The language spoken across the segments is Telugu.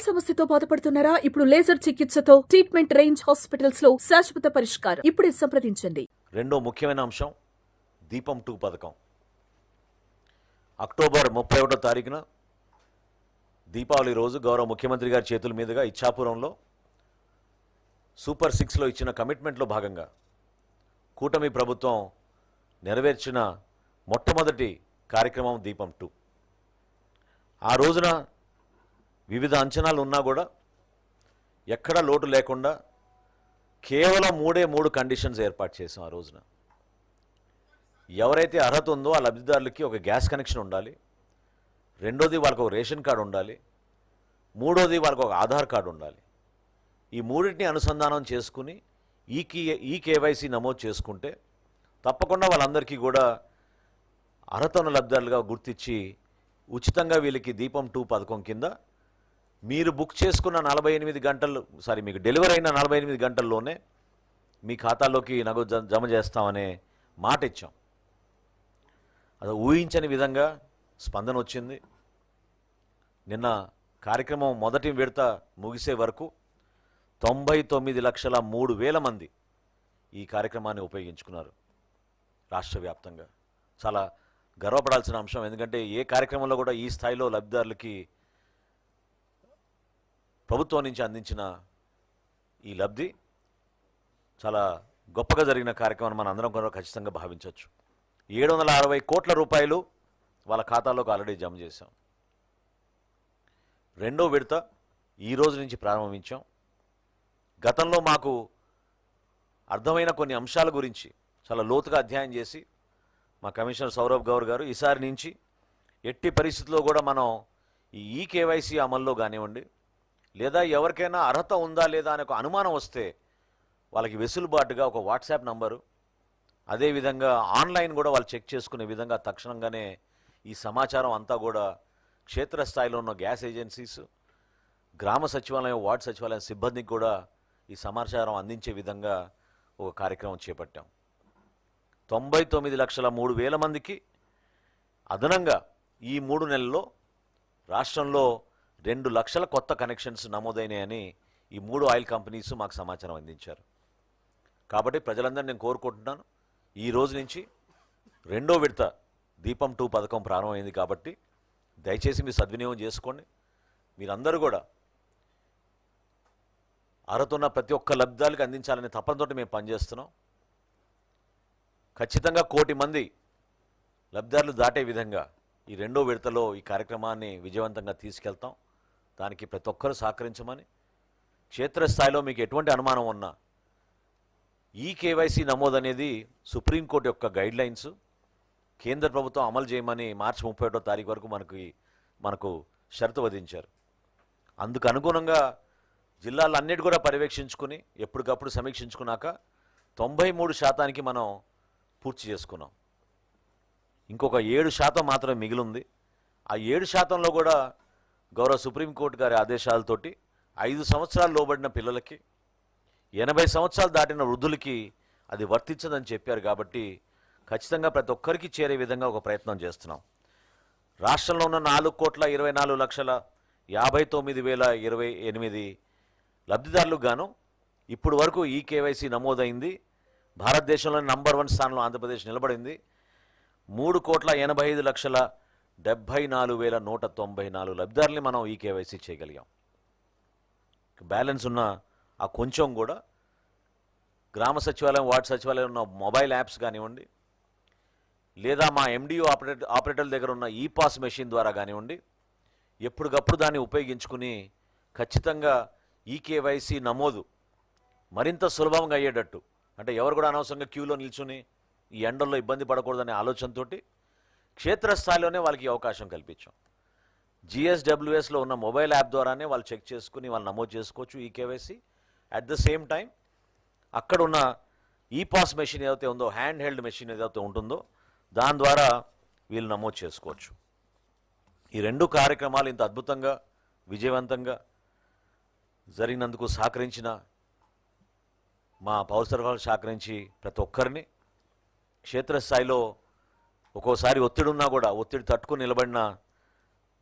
వేల్ సమస్యతో బాధపడుతున్నారా? ఇప్పుడు లేజర్ చికిత్సతో ట్రీట్మెంట్ రేంజ్ హాస్పిటల్స్ లో శాశ్వత పరిష్కారం. ఇప్పుడే సంప్రదించండి. రెండో ముఖ్యమైన అంశం దీపం 2 పథకం. అక్టోబర్ 31వ తారీఖున దీపావళి రోజు గౌరవ ముఖ్యమంత్రి గారి చేతుల మీదుగా ఇచ్చాపురంలో సూపర్ 6లో ఇచ్చిన కమిట్మెంట్లో భాగంగా కూటమి ప్రభుత్వం నెరవేర్చిన మొట్టమొదటి కార్యక్రమం దీపం 2. ఆ రోజున వివిధ అంచనాలు ఉన్నా కూడా ఎక్కడ లోటు లేకుండా కేవలం 3 కండిషన్స్ ఏర్పాటు చేసాం. ఆ రోజున ఎవరైతే అర్హత ఉందో ఆ లబ్ధిదారులకి ఒక గ్యాస్ కనెక్షన్ ఉండాలి, రెండోది వాళ్ళకు ఒక రేషన్ కార్డు ఉండాలి, మూడోది వాళ్ళకు ఒక ఆధార్ కార్డు ఉండాలి. ఈ మూడింటిని అనుసంధానం చేసుకుని ఈ కేవైసీ నమోదు చేసుకుంటే తప్పకుండా వాళ్ళందరికీ కూడా అర్హత ఉన్న లబ్ధిదారులుగా గుర్తించి ఉచితంగా వీళ్ళకి దీపం 2 పథకం కింద మీరు బుక్ చేసుకున్న 48 గంటలు మీకు డెలివరీ అయిన 48 గంటల్లోనే మీ ఖాతాలోకి నగదు జమ చేస్తామనే మాట ఇచ్చాం. అది ఊహించని విధంగా స్పందన వచ్చింది. నిన్న కార్యక్రమం మొదటి విడత ముగిసే వరకు 99,03,000 మంది ఈ కార్యక్రమాన్ని ఉపయోగించుకున్నారు రాష్ట్ర వ్యాప్తంగా. చాలా గర్వపడాల్సిన అంశం. ఎందుకంటే ఏ కార్యక్రమంలో కూడా ఈ స్థాయిలో లబ్ధిదారులకి ప్రభుత్వం నుంచి అందించిన ఈ లబ్ధి చాలా గొప్పగా జరిగిన కార్యక్రమం మనం అందరం కూడా ఖచ్చితంగా భావించవచ్చు. 760 కోట్ల రూపాయలు వాళ్ళ ఖాతాలోకి ఆల్రెడీ జమ చేశాం. రెండో విడత ఈ రోజు నుంచి ప్రారంభించాం. గతంలో మాకు అర్థమైన కొన్ని అంశాల గురించి చాలా లోతుగా అధ్యయనం చేసి మా కమిషనర్ సౌరభ్ గౌర్ గారు ఈసారి నుంచి ఎట్టి పరిస్థితుల్లో కూడా మనం ఈ కేవైసీ అమల్లో కానివ్వండి, లేదా ఎవరికైనా అర్హత ఉందా లేదా అనే ఒక అనుమానం వస్తే వాళ్ళకి వెసులుబాటుగా ఒక వాట్సాప్ నంబరు, అదేవిధంగా ఆన్లైన్ కూడా వాళ్ళు చెక్ చేసుకునే విధంగా తక్షణంగానే ఈ సమాచారం అంతా కూడా క్షేత్రస్థాయిలో ఉన్న గ్యాస్ ఏజెన్సీస్, గ్రామ సచివాలయం, వార్డు సచివాలయం సిబ్బందికి కూడా ఈ సమాచారం అందించే విధంగా ఒక కార్యక్రమం చేపట్టాం. 99,03,000 మందికి అదనంగా ఈ 3 నెలల్లో రాష్ట్రంలో 2 లక్షల కొత్త కనెక్షన్స్ నమోదైనాయని ఈ 3 ఆయిల్ కంపెనీస్ మాకు సమాచారం అందించారు. కాబట్టి ప్రజలందరూ నేను కోరుకుంటున్నాను, ఈ రోజు నుంచి రెండో విడత దీపం 2 పథకం ప్రారంభమైంది కాబట్టి దయచేసి మీరు సద్వినియోగం చేసుకోండి. మీరందరూ కూడా అర్హత ఉన్న ప్రతి ఒక్క లబ్ధిదారులకు అందించాలనే తపనతోటి మేము పనిచేస్తున్నాం. ఖచ్చితంగా 1 కోటి మంది లబ్ధిదారులు దాటే విధంగా ఈ రెండో విడతలో ఈ కార్యక్రమాన్ని విజయవంతంగా తీసుకెళ్తాం. దానికి ప్రతి ఒక్కరూ సహకరించమని, క్షేత్రస్థాయిలో మీకు ఎటువంటి అనుమానం ఉన్నా ఈ కేవైసీ నమోదు అనేది సుప్రీంకోర్టు యొక్క గైడ్లైన్స్ కేంద్ర ప్రభుత్వం అమలు చేయమని మార్చి 31వ తారీఖు వరకు మనకు షరతు విధించారు. అందుకు అనుగుణంగా జిల్లాలన్నిటి కూడా పర్యవేక్షించుకుని ఎప్పటికప్పుడు సమీక్షించుకున్నాక 93% మనం పూర్తి చేసుకున్నాం. ఇంకొక 7% మాత్రమే మిగిలింది. ఆ 7%లో కూడా గౌరవ సుప్రీంకోర్టు గారి ఆదేశాలతోటి 5 సంవత్సరాలు లోబడిన పిల్లలకి, 80 సంవత్సరాలు దాటిన వృద్ధులకి అది వర్తించదని చెప్పారు. కాబట్టి ఖచ్చితంగా ప్రతి ఒక్కరికి చేరే విధంగా ఒక ప్రయత్నం చేస్తున్నాం. రాష్ట్రంలో ఉన్న 4,24,59,028 లబ్ధిదారులకు గాను ఇప్పుడు వరకు ఈ కేవైసీ నమోదైంది. భారతదేశంలో నంబర్ 1 స్థానంలో ఆంధ్రప్రదేశ్ నిలబడింది. 3,85,74,194 లబ్ధిదారుల్ని మనం ఈ కేవైసీ చేయగలిగాం. బ్యాలెన్స్ ఉన్న ఆ కొంచెం కూడా గ్రామ సచివాలయం, వార్డు సచివాలయం ఉన్న మొబైల్ యాప్స్ కానివ్వండి, లేదా మా ఎండిఓ ఆపరేటర్ల దగ్గర ఉన్న ఈ పాస్ మెషిన్ ద్వారా కానివ్వండి, ఎప్పటికప్పుడు దాన్ని ఉపయోగించుకుని ఖచ్చితంగా ఈ కేవైసీ నమోదు మరింత సులభంగా అయ్యేటట్టు, అంటే ఎవరు కూడా అనవసరంగా క్యూలో నిల్చుని ఈ ఎండల్లో ఇబ్బంది పడకూడదనే ఆలోచనతో క్షేత్రస్థాయిలోనే వాళ్ళకి అవకాశం కల్పించాం. GSWSలో ఉన్న మొబైల్ యాప్ ద్వారానే వాళ్ళు చెక్ చేసుకుని వాళ్ళు నమోదు చేసుకోవచ్చు ఈ KYC. At the same time అక్కడ ఉన్న ఈ పాస్ మెషిన్ ఏదైతే ఉందో, హ్యాండ్ హెల్డ్ మెషిన్ ఏదైతే ఉంటుందో దాని ద్వారా వీళ్ళు నమోదు చేసుకోవచ్చు. ఈ 2 కార్యక్రమాలు ఇంత అద్భుతంగా విజయవంతంగా జరిగినందుకు సహకరించిన మా పౌర సరఫరాలు సహకరించి ప్రతి ఒక్కరిని, క్షేత్రస్థాయిలో ఒక్కోసారి ఒత్తిడి ఉన్నా కూడా ఒత్తిడి తట్టుకుని నిలబడిన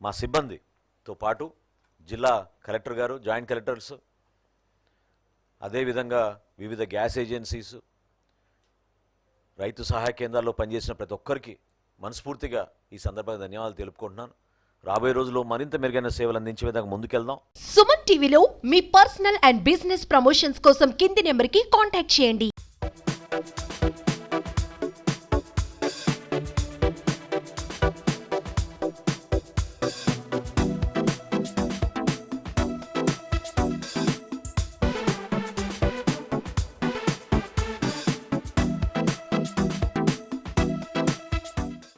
మా సిబ్బందితో పాటు జిల్లా కలెక్టర్ గారు, జాయింట్ కలెక్టర్స్, అదేవిధంగా వివిధ గ్యాస్ ఏజెన్సీస్, రైతు సహాయ కేంద్రాల్లో పనిచేసిన ప్రతి ఒక్కరికి మనస్ఫూర్తిగా ఈ సందర్భంగా ధన్యవాదాలు తెలుపుకుంటున్నాను. రాబోయే రోజుల్లో మరింత మెరుగైన సేవలు అందించే విధంగా ముందుకెళ్దాం. సుమన్ టీవీలో మీ పర్సనల్ అండ్ బిజినెస్ ప్రమోషన్స్ కోసం కింది నెంబర్కి కాంటాక్ట్ చేయండి.